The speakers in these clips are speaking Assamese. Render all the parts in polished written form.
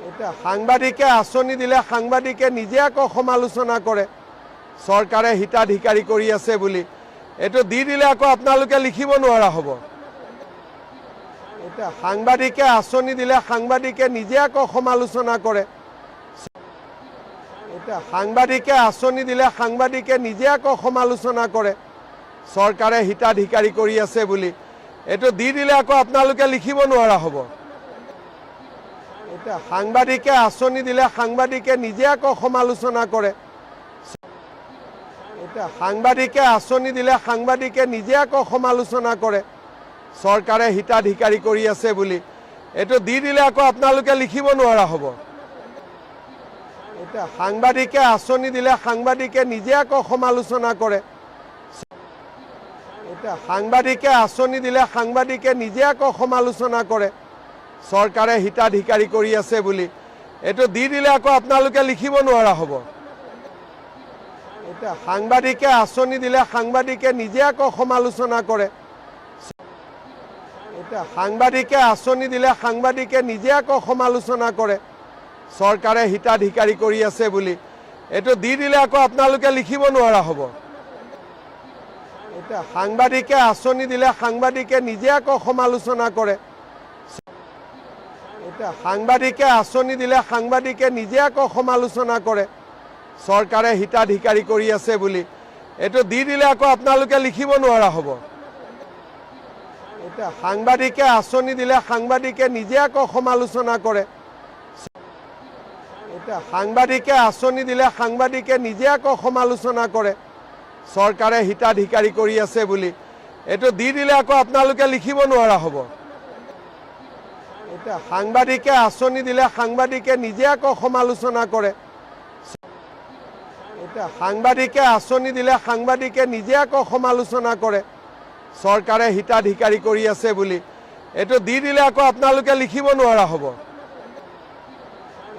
এটা সাংবাদিকে আঁচনি দিলে সাংবাদিকে নিজে আকৌ সমালোচনা কৰে চৰকাৰে হিতাধিকাৰী কৰি আছে বুলি এটো দি দিলে আকৌ আপোনালোকে লিখিব নোৱাৰা হ'ব এটা সাংবাদিকে আঁচনি দিলে সাংবাদিকে নিজে আকৌ সমালোচনা কৰে এটা সাংবাদিকে আঁচনি দিলে সাংবাদিকে নিজে আকৌ সমালোচনা কৰে চৰকাৰে হিতাধিকাৰী কৰি আছে বুলি এটো দি দিলে আকৌ আপোনালোকে লিখিব নোৱাৰা হ'ব এটা সাংবাদিকে আঁচনি দিলে সাংবাদিকে নিজে আকৌ সমালোচনা কৰে এটা সাংবাদিকে আঁচনি দিলে সাংবাদিকে নিজে আকৌ সমালোচনা কৰে চৰকাৰে হিতাধিকাৰী কৰি আছে বুলি এটো দি দিলে আকৌ আপোনালোকে লিখিব নোৱাৰা হ'ব এটা সাংবাদিকে আঁচনি দিলে সাংবাদিকে নিজে আকৌ সমালোচনা কৰে এটা সাংবাদিকে আঁচনি দিলে সাংবাদিকে নিজে আকৌ সমালোচনা কৰে চৰকাৰে হিতাধিকাৰী কৰি আছে বুলি এটো দি দিলে আকৌ আপোনালোকে লিখিব নোৱাৰা হ'ব এটা সাংবাদিকে আঁচনি দিলে সাংবাদিকে নিজে আকৌ সমালোচনা কৰে এটা সাংবাদিকে আঁচনি দিলে সাংবাদিকে নিজে আকৌ সমালোচনা কৰে চৰকাৰে হিতাধিকাৰী কৰি আছে বুলি এটো দি দিলে আকৌ আপোনালোকে লিখিব নোৱাৰা হ'ব এটা সাংবাদিকে আঁচনি দিলে সাংবাদিকে নিজে আকৌ সমালোচনা কৰে এটা সাংবাদিকে আঁচনি দিলে সাংবাদিকে নিজে আকৌ সমালোচনা কৰে চৰকাৰে হিতাধিকাৰী কৰি আছে বুলি এটো দি দিলে আকৌ আপোনালোকে লিখিব নোৱাৰা হ'ব এটা সাংবাদিকে আঁচনি দিলে সাংবাদিকে নিজে আকৌ সমালোচনা কৰে এটা সাংবাদিকে আঁচনি দিলে সাংবাদিকে নিজে আকৌ সমালোচনা কৰে চৰকাৰে হিতাধিকাৰী কৰি আছে বুলি এটো দি দিলে আকৌ আপোনালোকে লিখিব নোৱাৰা হ'ব এটা সাংবাদিকে আঁচনি দিলে সাংবাদিকে নিজে আকৌ সমালোচনা কৰে এটা সাংবাদিকে আঁচনি দিলে সাংবাদিকে নিজে আকৌ সমালোচনা কৰে চৰকাৰে হিতাধিকাৰী কৰি আছে বুলি এটো দি দিলে আকৌ আপোনালোকে লিখিব নোৱাৰা হ'ব এটা সাংবাদিকে আঁচনি দিলে সাংবাদিকে নিজে আকৌ সমালোচনা কৰে এটা সাংবাদিকে আঁচনি দিলে সাংবাদিকে নিজে আকৌ সমালোচনা কৰে চৰকাৰে হিতাধিকাৰী কৰি আছে বুলি এটো দি দিলে আকৌ আপোনালোকে লিখিব নোৱাৰা হ'ব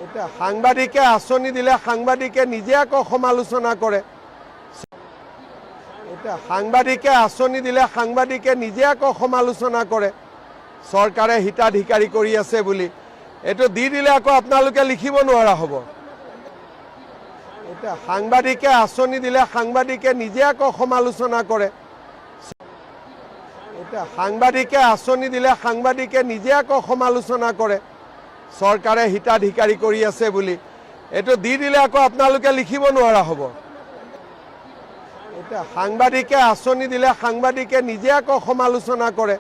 এটা সাংবাদিকে আঁচনি দিলে সাংবাদিকে নিজে আকৌ সমালোচনা কৰে চৰকাৰে হিতাধিকাৰী কৰি আছে বুলি এটো দি দিলে আকৌ আপোনালোকে লিখিব নোৱাৰা হ'ব এটা সাংবাদিকে আঁচনি দিলে সাংবাদিকে নিজে আকৌ সমালোচনা কৰে চৰকাৰে হিতাধিকাৰী কৰি আছে বুলি এটো দি দিলে আকৌ আপোনালোকে লিখিব নোৱাৰা হ'ব এটা সাংবাদিকে আঁচনি দিলে সাংবাদিকে নিজে আকৌ সমালোচনা কৰে এটা সাংবাদিকে আঁচনি দিলে সাংবাদিকে নিজে আকৌ সমালোচনা কৰে চৰকাৰে হিতাধিকাৰী কৰি আছে বুলি এটো দি দিলে আকৌ আপোনালোকে লিখিব নোৱাৰা হ'ব এটা সাংবাদিকে আঁচনি দিলে সাংবাদিকে নিজে আকৌ সমালোচনা কৰে এটা সাংবাদিকে আঁচনি দিলে সাংবাদিকে নিজে আকৌ সমালোচনা কৰে চৰকাৰে হিতাধিকাৰী কৰি আছে বুলি এটো দি দিলে আকৌ আপোনালোকে লিখিব নোৱাৰা হ'ব এটা সাংবাদিকে আঁচনি দিলে সাংবাদিকে নিজে আকৌ সমালোচনা কৰে